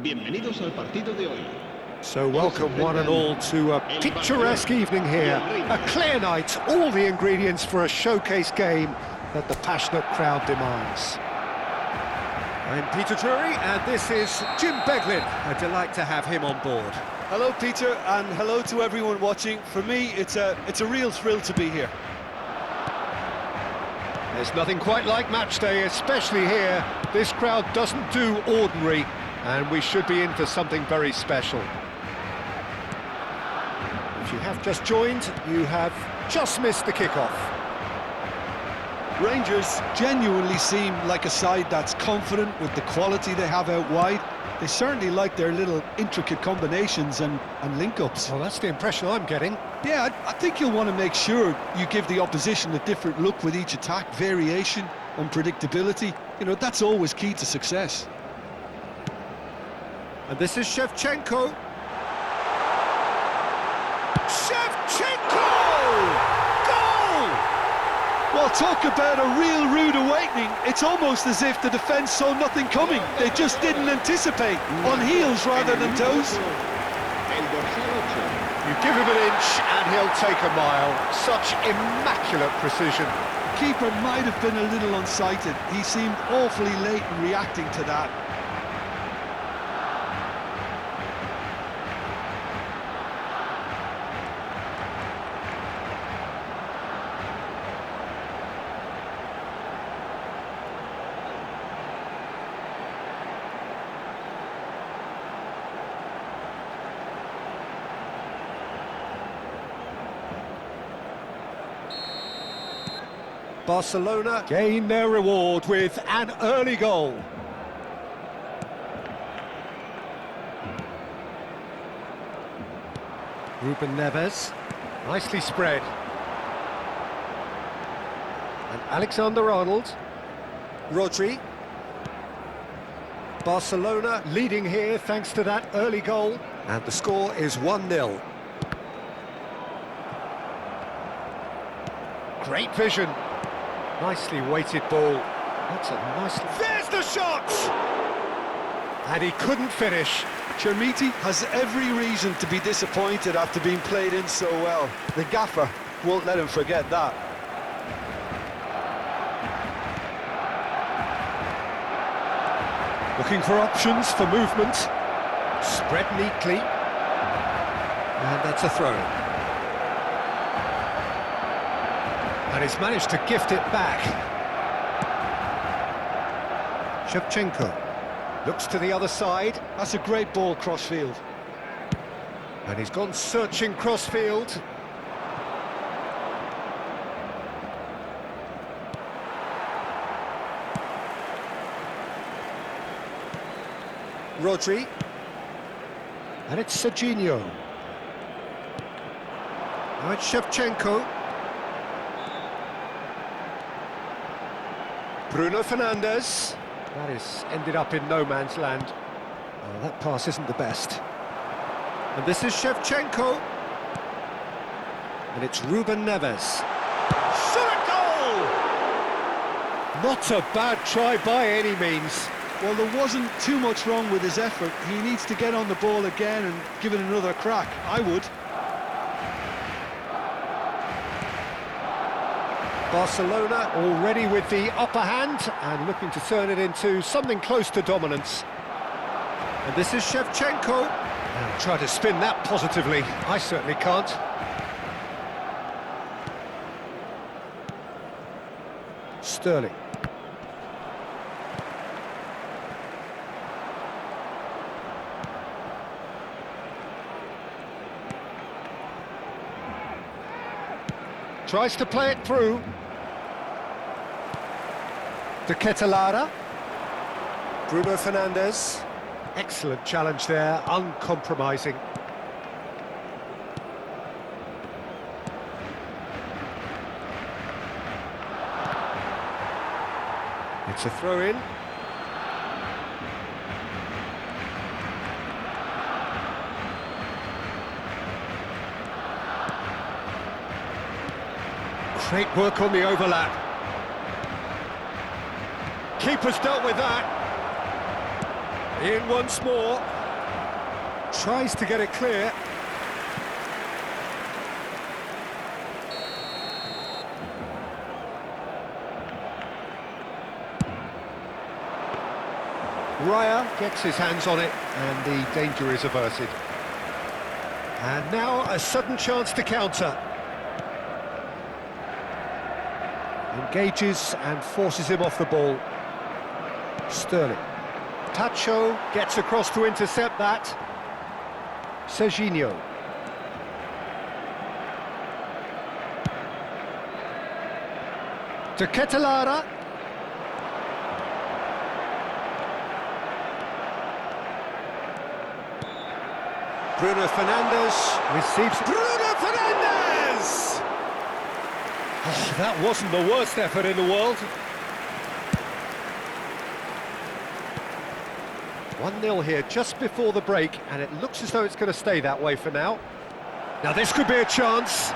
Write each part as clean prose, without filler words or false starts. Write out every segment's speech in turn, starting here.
Bienvenidos al partido de hoy. So welcome one and all to a picturesque evening here, a clear night, all the ingredients for a showcase game that the passionate crowd demands. I'm Peter Drury and this is Jim Beglin. A delight to have him on board. Hello Peter, and hello to everyone watching. For me, it's a real thrill to be here. There's nothing quite like match day, especially here. This crowd doesn't do ordinary, and we should be in for something very special. If you have just joined, you have just missed the kickoff. Rangers genuinely seem like a side that's confident with the quality they have out wide. They certainly like their little intricate combinations and link-ups. Well, that's the impression I'm getting. Yeah, I think you'll want to make sure you give the opposition a different look with each attack, variation, unpredictability. You know, that's always key to success. And this is Shevchenko. Shevchenko! Goal! Well, talk about a real rude awakening. It's almost as if the defence saw nothing coming. They just didn't anticipate. On heels rather than toes. You give him an inch and he'll take a mile. Such immaculate precision. The keeper might have been a little unsighted. He seemed awfully late in reacting to that. Barcelona gain their reward with an early goal. Ruben Neves, nicely spread. And Alexander-Arnold. Rodri. Barcelona leading here thanks to that early goal. And the score is 1-0. Great vision. Nicely weighted ball. That's a nice... There's the shot! And he couldn't finish. Chermiti has every reason to be disappointed after being played in so well. The gaffer won't let him forget that. Looking for options for movement. Spread neatly. And that's a throw. And he's managed to gift it back. Shevchenko looks to the other side. That's a great ball cross-field. And he's gone searching cross-field. Rodri. And it's Serginho. Now it's Shevchenko. Bruno Fernandes. That is ended up in no man's land. Oh, that pass isn't the best. And this is Shevchenko. And it's Ruben Neves. Shot goal! Not a bad try by any means. Well, there wasn't too much wrong with his effort. He needs to get on the ball again and give it another crack. I would. Barcelona already with the upper hand and looking to turn it into something close to dominance. And this is Shevchenko. And try to spin that positively. I certainly can't. Sterling. Tries to play it through. De Ketelara. Bruno Fernandes. Excellent challenge there, uncompromising. It's a throw-in. Great work on the overlap. Keeper's dealt with that. In once more. Tries to get it clear. Raya gets his hands on it, and the danger is averted. And now a sudden chance to counter. Engages and forces him off the ball. Sterling. Tacho gets across to intercept that. Serginho. To Ketelara. Bruno Fernandes receives... Bruno Fernandes! Oh, that wasn't the worst effort in the world. 1-0 here just before the break, and it looks as though it's going to stay that way for now. Now this could be a chance.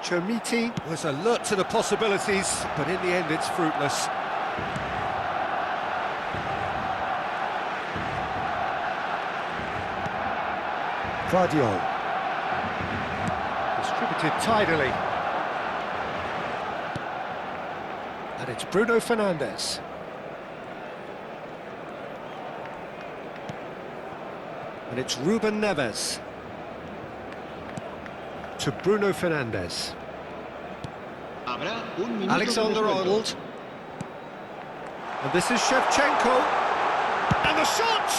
Chermiti was alert to the possibilities, but in the end it's fruitless. Guardiola. Distributed tidily. And it's Bruno Fernandes. And it's Ruben Neves. To Bruno Fernandes. Alexander-Arnold. And this is Shevchenko. And the shot!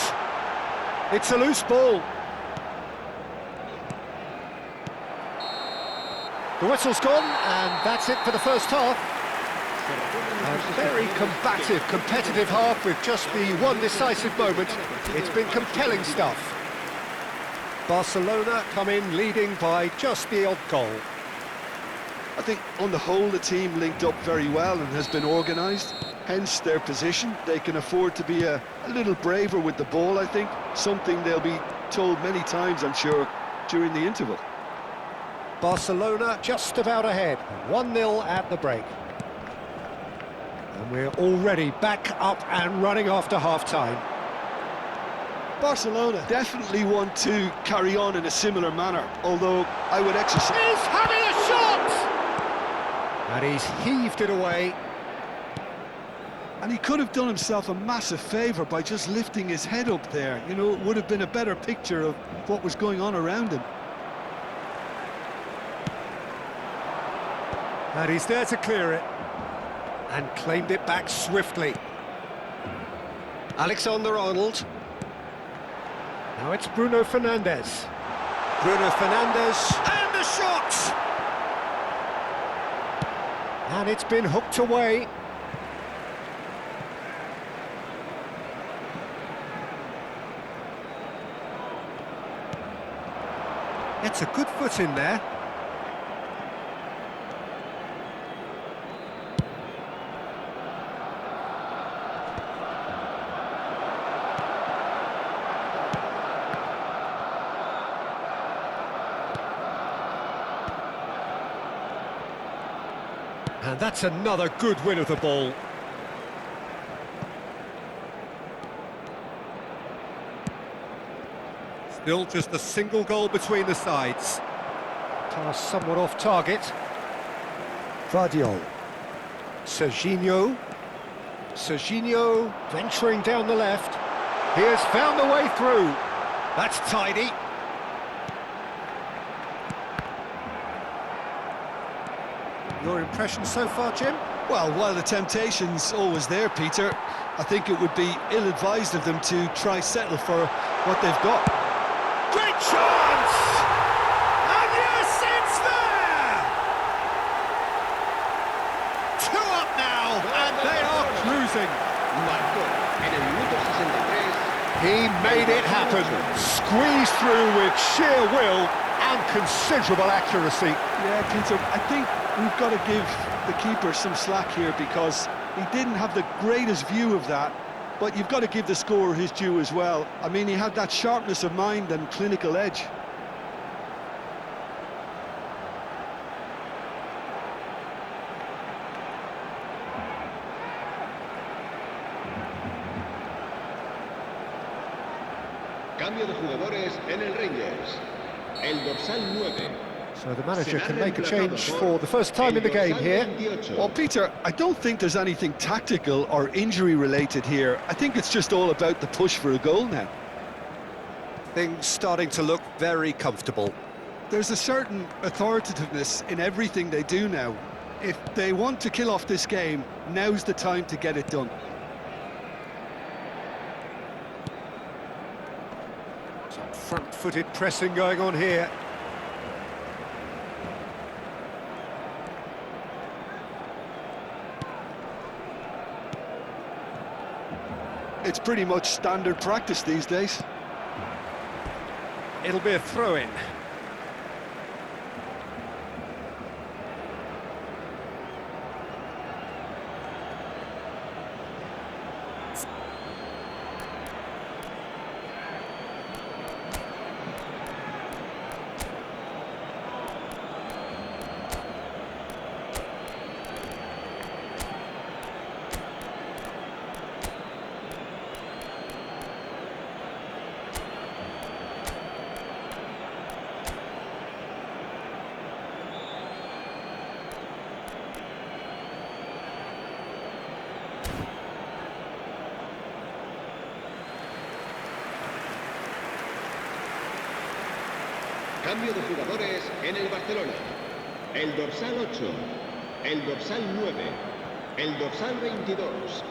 It's a loose ball. The whistle's gone, and that's it for the first half. A very combative, competitive half with just the one decisive moment. It's been compelling stuff. Barcelona come in leading by just the odd goal. I think on the whole the team linked up very well and has been organised, hence their position. They can afford to be a little braver with the ball, I think, something they'll be told many times, I'm sure, during the interval. Barcelona just about ahead, 1-0 at the break. And we're already back up and running after half-time. Barcelona definitely want to carry on in a similar manner, although I would exercise... He's having a shot! And he's heaved it away. And he could have done himself a massive favour by just lifting his head up there. You know, it would have been a better picture of what was going on around him. And he's there to clear it. And claimed it back swiftly. Alexander-Arnold. Now it's Bruno Fernandes. Bruno Fernandes, and the shot! And it's been hooked away. It's a good foot in there. And that's another good win of the ball. Still just a single goal between the sides. Pass somewhat off target. Guardiola. Serginho. Serginho venturing down the left. He has found the way through. That's tidy. Your impression so far, Jim? Well, while the temptation's always there, Peter, I think it would be ill-advised of them to try settle for what they've got. Great chance! And yes, it's there! 2 up now, and they are cruising. He made it happen, squeezed through with sheer will and considerable accuracy. Yeah, Peter, I think we've got to give the keeper some slack here because he didn't have the greatest view of that, but you've got to give the scorer his due as well. I mean, he had that sharpness of mind and clinical edge. Cambio de jugadores en el Rangers. El dorsal 9. So the manager can make a change for the first time in the game here. Well, Peter, I don't think there's anything tactical or injury related here. I think it's just all about the push for a goal now. Things starting to look very comfortable. There's a certain authoritativeness in everything they do now. If they want to kill off this game, now's the time to get it done. Some front-footed pressing going on here. It's pretty much standard practice these days. It'll be a throw-in. Cambio de jugadores en el Barcelona. El dorsal 8. El dorsal 9. El dorsal 22.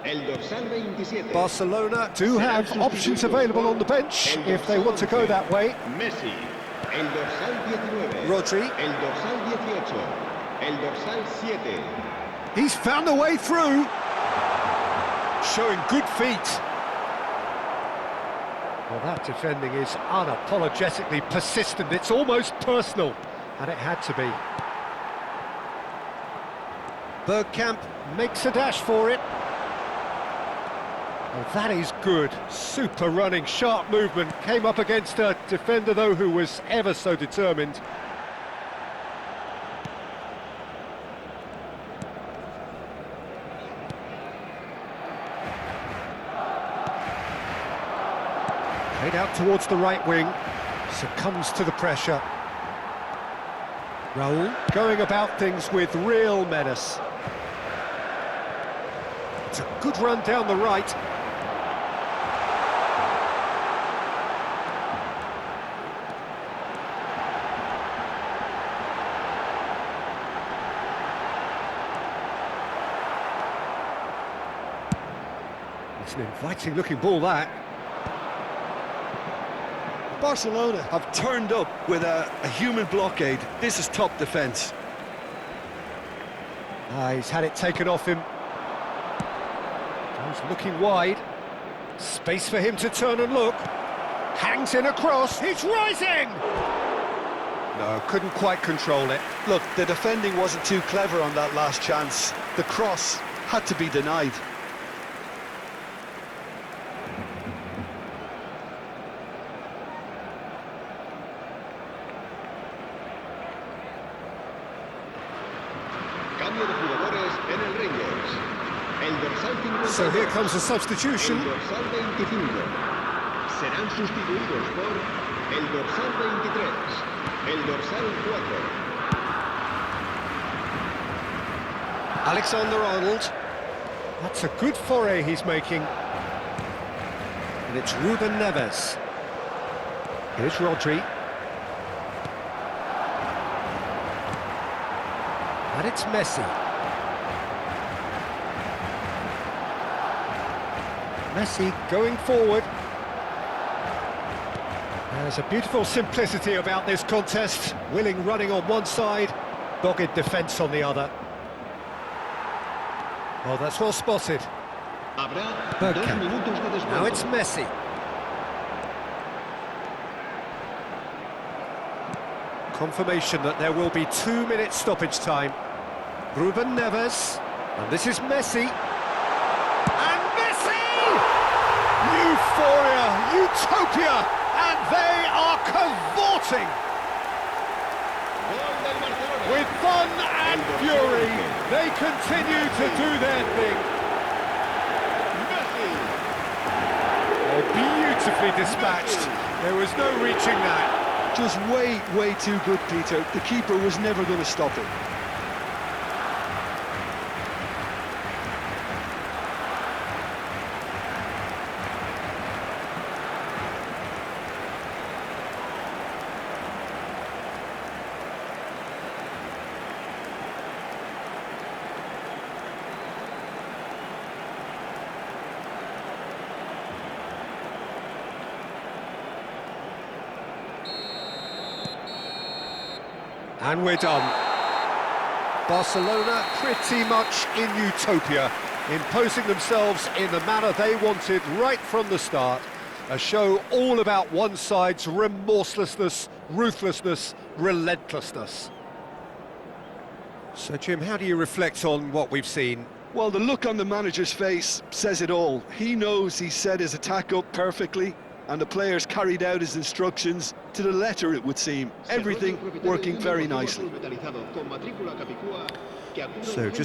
El dorsal 27. Barcelona do have options available on the bench if they want to go that way. Messi. El dorsal 19. Rodri. El dorsal 18. El dorsal 7. He's found a way through. Showing good feet. Well, that defending is unapologetically persistent. It's almost personal, and it had to be. Bergkamp makes a dash for it. Well, that is good. Super running, sharp movement. Came up against a defender, though, who was ever so determined. Played out towards the right wing, succumbs to the pressure. Raul going about things with real menace. It's a good run down the right. It's an inviting looking ball, that. Barcelona have turned up with a human blockade. This is top defence. He's had it taken off him. He's looking wide. Space for him to turn and look. Hangs in a cross. He's rising! No, couldn't quite control it. Look, the defending wasn't too clever on that last chance. The cross had to be denied. Cambio de jugadores en el Rangers. El dorsal 52. So here comes a substitution. El dorsal 25. Serán sustituidos por el dorsal 23. El dorsal 4. Alexander-Arnold. That's a good foray he's making. And it's Ruben Neves. Here's Rodri. And it's Messi. Messi going forward. There's a beautiful simplicity about this contest. Willing running on one side, dogged defence on the other. Oh, that's well spotted. Habrá 2 Bergkamp. minutos de descuento. Now it's Messi. Confirmation that there will be 2-minute stoppage time. Ruben Neves, and this is Messi. And Messi! Euphoria, utopia, and they are cavorting. Gol del Barcelona. With fun and fury, they continue to do their thing. Messi. Oh, beautiful. beautifully dispatched. There was no reaching that. Just way too good, Peter. The keeper was never going to stop it. And we're done. Barcelona pretty much in utopia, imposing themselves in the manner they wanted right from the start. A show all about one side's remorselessness, ruthlessness, relentlessness. So, Jim, how do you reflect on what we've seen? Well, the look on the manager's face says it all. He knows he set his attack up perfectly, and the players carried out his instructions to the letter, it would seem. Everything working very nicely. So, just